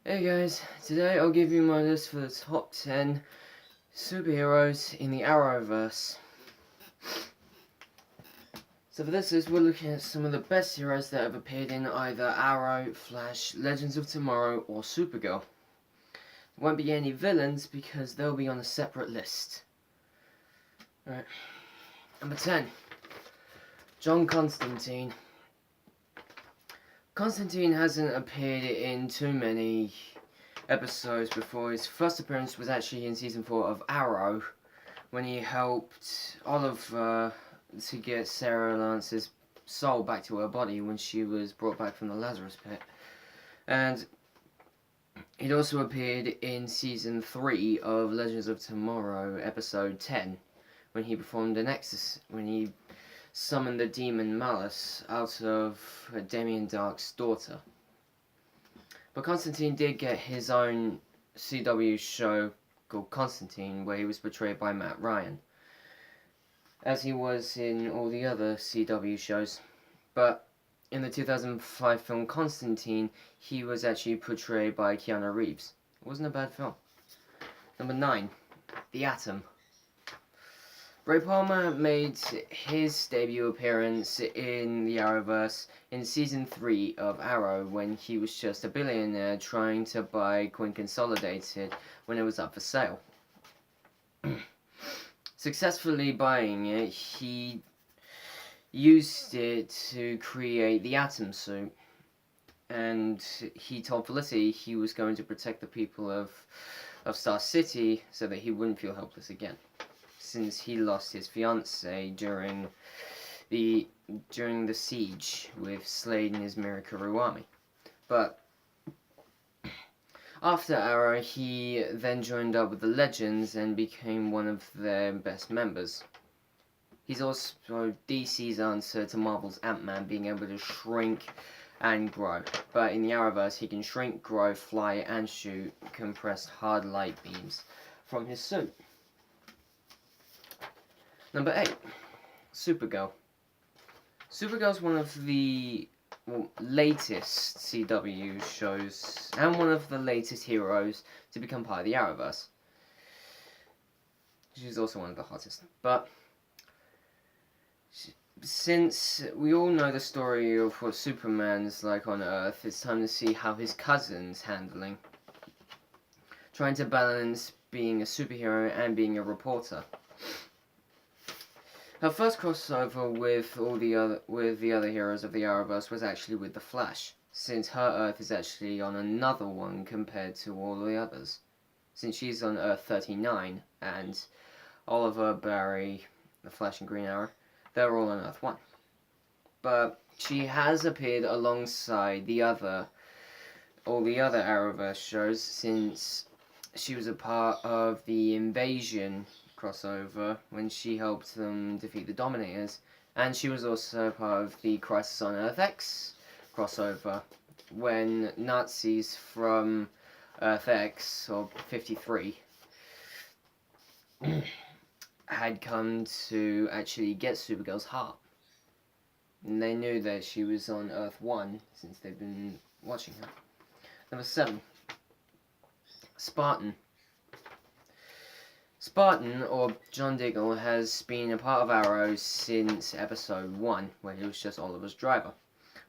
Hey guys, today I'll give you my list for the top 10 superheroes in the Arrowverse. So for this list, we're looking at some of the best heroes that have appeared in either Arrow, Flash, Legends of Tomorrow, or Supergirl. There won't be any villains because they'll be on a separate list. Alright, number 10, John Constantine. Constantine hasn't appeared in too many episodes before. His first appearance was actually in season 4 of Arrow, when he helped Oliver to get Sarah Lance's soul back to her body when she was brought back from the Lazarus pit. And he'd also appeared in season 3 of Legends of Tomorrow, episode 10, when he performed an exorcism, when he summoned the demon Malice out of Damien Dark's daughter. But Constantine did get his own CW show called Constantine, where he was portrayed by Matt Ryan, as he was in all the other CW shows. But in the 2005 film Constantine, he was actually portrayed by Keanu Reeves. It wasn't a bad film. Number 9, The Atom. Ray Palmer made his debut appearance in the Arrowverse in season 3 of Arrow, when he was just a billionaire trying to buy Coin Consolidated when it was up for sale. Successfully buying it, he used it to create the Atom suit, and he told Felicity he was going to protect the people of Star City so that he wouldn't feel helpless again, since he lost his fiancée during the siege with Slade and his Mirakuru army. But after Arrow, he then joined up with the Legends and became one of their best members. He's also DC's answer to Marvel's Ant-Man, being able to shrink and grow. But in the Arrowverse, he can shrink, grow, fly, and shoot compressed hard light beams from his suit. Number 8, Supergirl. Supergirl's one of the latest CW shows, and one of the latest heroes to become part of the Arrowverse. She's also one of the hottest. But since we all know the story of what Superman's like on Earth, it's time to see how his cousin's handling, trying to balance being a superhero and being a reporter. Her first crossover with the other heroes of the Arrowverse was actually with the Flash, since her Earth is actually on another one compared to all the others, since she's on Earth 39, and Oliver, Barry, the Flash and Green Arrow, they're all on Earth 1. But she has appeared alongside all the other Arrowverse shows, since she was a part of the Invasion crossover when she helped them defeat the Dominators, and she was also part of the Crisis on Earth X crossover when Nazis from Earth X, or 53, had come to actually get Supergirl's heart. And they knew that she was on Earth 1 since they've been watching her. Number 7, Spartan. Spartan, or John Diggle, has been a part of Arrow since episode 1, where he was just Oliver's driver.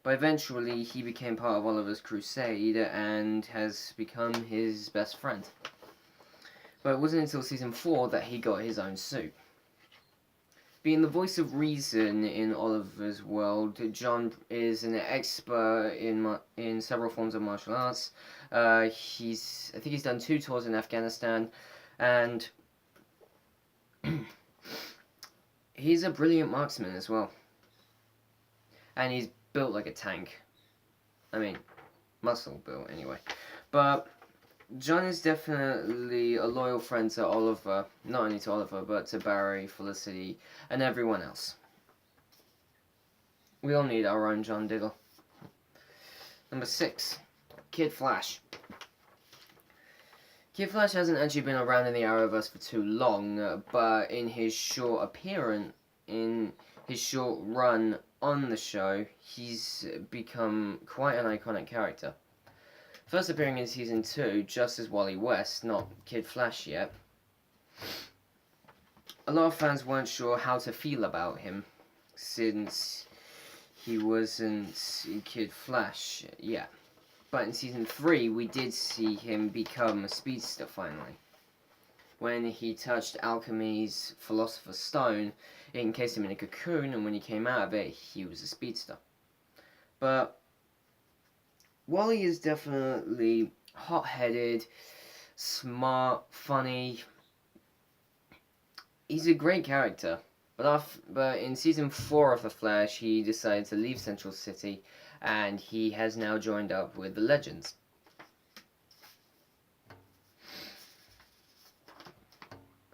But eventually he became part of Oliver's crusade and has become his best friend. But it wasn't until season 4 that he got his own suit. Being the voice of reason in Oliver's world, John is an expert in several forms of martial arts. I think he's done 2 tours in Afghanistan, and he's a brilliant marksman as well. And he's built like a tank. I mean, muscle built anyway. But John is definitely a loyal friend to Oliver, not only to Oliver, but to Barry, Felicity, and everyone else. We all need our own John Diggle. Number 6, Kid Flash. Kid Flash hasn't actually been around in the Arrowverse for too long, but in his short run on the show, he's become quite an iconic character. First appearing in Season 2, just as Wally West, not Kid Flash yet. A lot of fans weren't sure how to feel about him, since he wasn't Kid Flash yet. But in Season 3, we did see him become a speedster finally. When he touched Alchemy's Philosopher's Stone, it encased him in a cocoon, and when he came out of it, he was a speedster. But Wally is definitely hot-headed, smart, funny. He's a great character. But in Season 4 of The Flash, he decided to leave Central City, and he has now joined up with the Legends.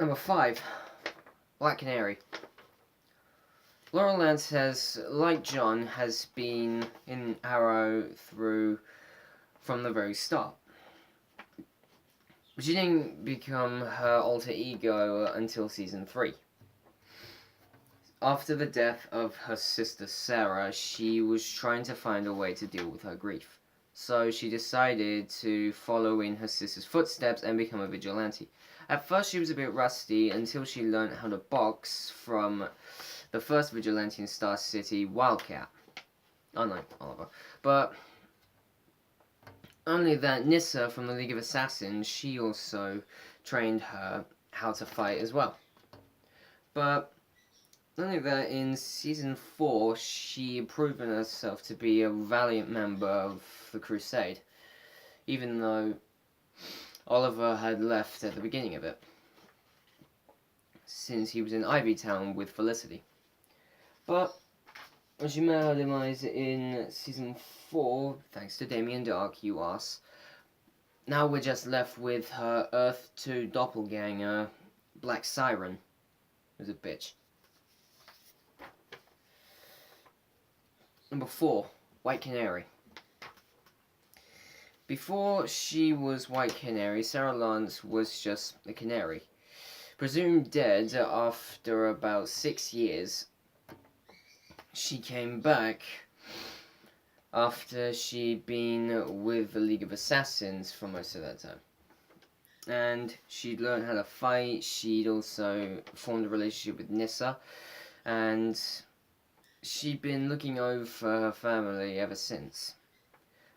Number 5, Black Canary. Laurel Lance has, like John, has been in Arrow from the very start. She didn't become her alter ego until Season 3. After the death of her sister Sarah, she was trying to find a way to deal with her grief. So she decided to follow in her sister's footsteps and become a vigilante. At first she was a bit rusty until she learned how to box from the first vigilante in Star City, Wildcat. Unlike Oliver. But only that Nyssa from the League of Assassins, she also trained her how to fight as well. But only that in Season 4, she proven herself to be a valiant member of the Crusade, even though Oliver had left at the beginning of it, since he was in Ivytown with Felicity. But when she met her demise in Season 4, thanks to Damien Dark, you ask, now we're just left with her Earth 2 doppelganger, Black Siren, who's a bitch. Number 4, White Canary. Before she was White Canary, Sarah Lance was just a canary. Presumed dead after about 6 years, she came back after she'd been with the League of Assassins for most of that time. And she'd learned how to fight, she'd also formed a relationship with Nyssa, and she'd been looking over her family ever since.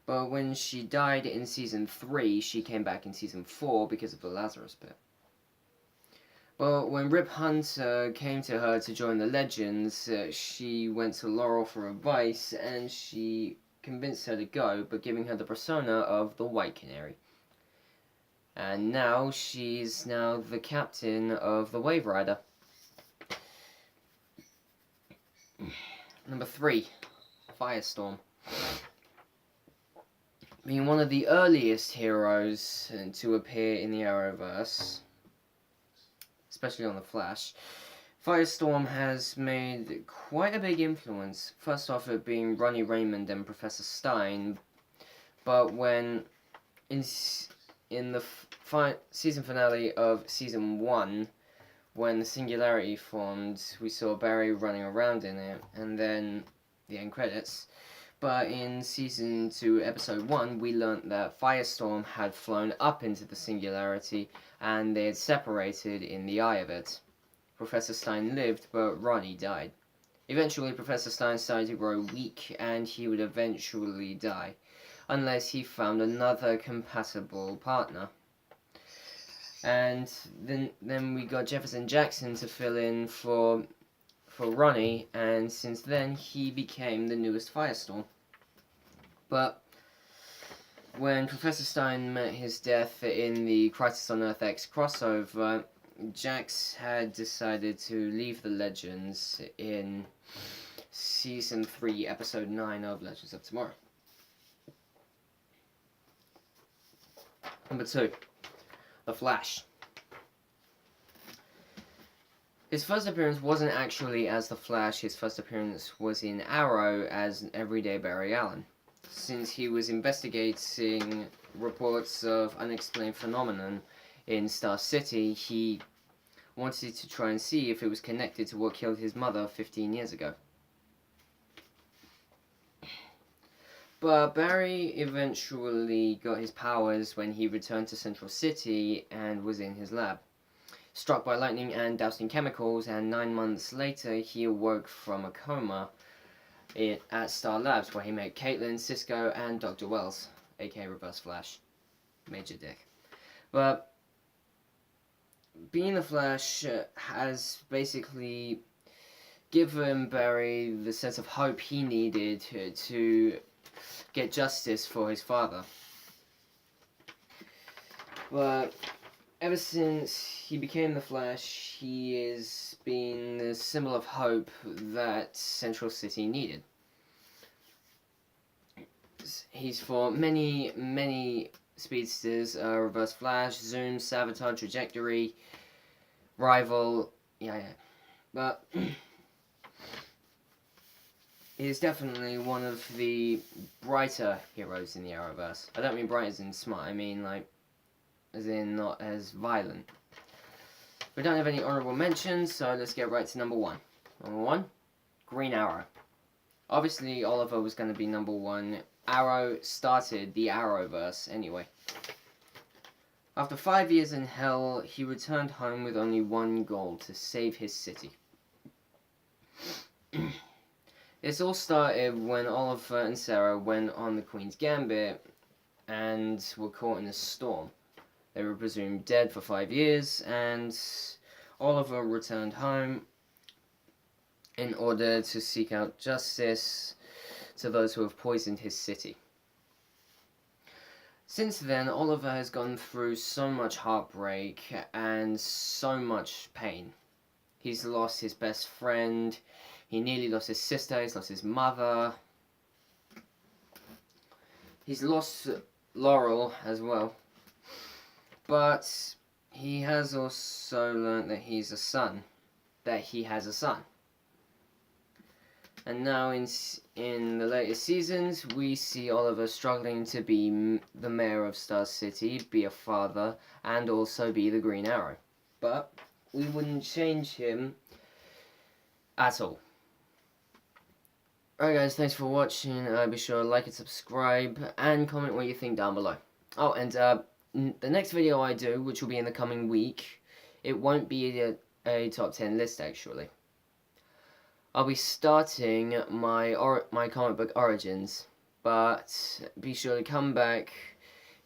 But when she died in Season 3, she came back in Season 4 because of the Lazarus Pit. But when Rip Hunter came to her to join the Legends, she went to Laurel for advice, and she convinced her to go, but giving her the persona of the White Canary. And now she's now the captain of the Wave Rider. Number 3, Firestorm. Being one of the earliest heroes to appear in the Arrowverse, especially on The Flash, Firestorm has made quite a big influence. First off, it being Ronnie Raymond and Professor Stein, but when in the season finale of Season 1, when the Singularity formed, we saw Barry running around in it, and then the end credits. But in Season 2, Episode 1, we learnt that Firestorm had flown up into the Singularity, and they had separated in the eye of it. Professor Stein lived, but Ronnie died. Eventually, Professor Stein started to grow weak, and he would eventually die, unless he found another compatible partner. And then we got Jefferson Jackson to fill in for Ronnie, and since then he became the newest Firestorm. But when Professor Stein met his death in the Crisis on Earth X crossover, Jax had decided to leave the Legends in Season 3, Episode 9 of Legends of Tomorrow. Number 2, The Flash. His first appearance wasn't actually as The Flash, his first appearance was in Arrow as everyday Barry Allen. Since he was investigating reports of unexplained phenomenon in Star City, he wanted to try and see if it was connected to what killed his mother 15 years ago. But Barry eventually got his powers when he returned to Central City and was in his lab. Struck by lightning and doused in chemicals, and 9 months later he awoke from a coma at Star Labs, where he met Caitlin, Cisco, and Dr. Wells, aka Reverse Flash. Major dick. But being the Flash has basically given Barry the sense of hope he needed to get justice for his father. But ever since he became the Flash, he has been the symbol of hope that Central City needed. He's for many speedsters: Reverse Flash, Zoom, Sabotage, Trajectory, Rival, yeah. But he's definitely one of the brighter heroes in the Arrowverse. I don't mean bright as in smart, I mean like as in not as violent. We don't have any honorable mentions, so let's get right to number one. Number one, Green Arrow. Obviously, Oliver was going to be number one. Arrow started the Arrowverse anyway. After 5 years in hell, he returned home with only one goal: to save his city. This all started when Oliver and Sarah went on the Queen's Gambit and were caught in a storm. They were presumed dead for 5 years, and Oliver returned home in order to seek out justice to those who have poisoned his city. Since then, Oliver has gone through so much heartbreak and so much pain. He's lost his best friend, he nearly lost his sister, he's lost his mother. He's lost Laurel as well. But he has also learned that he has a son. And now in the latest seasons, we see Oliver struggling to be the mayor of Star City, be a father, and also be the Green Arrow. But we wouldn't change him at all. Alright guys, thanks for watching. Be sure to like and subscribe, and comment what you think down below. Oh, and the next video I do, which will be in the coming week, it won't be a top 10 list actually. I'll be starting my comic book origins, but be sure to come back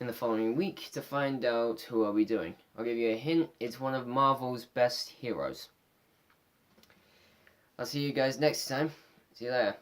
in the following week to find out who I'll be doing. I'll give you a hint: it's one of Marvel's best heroes. I'll see you guys next time. See you later.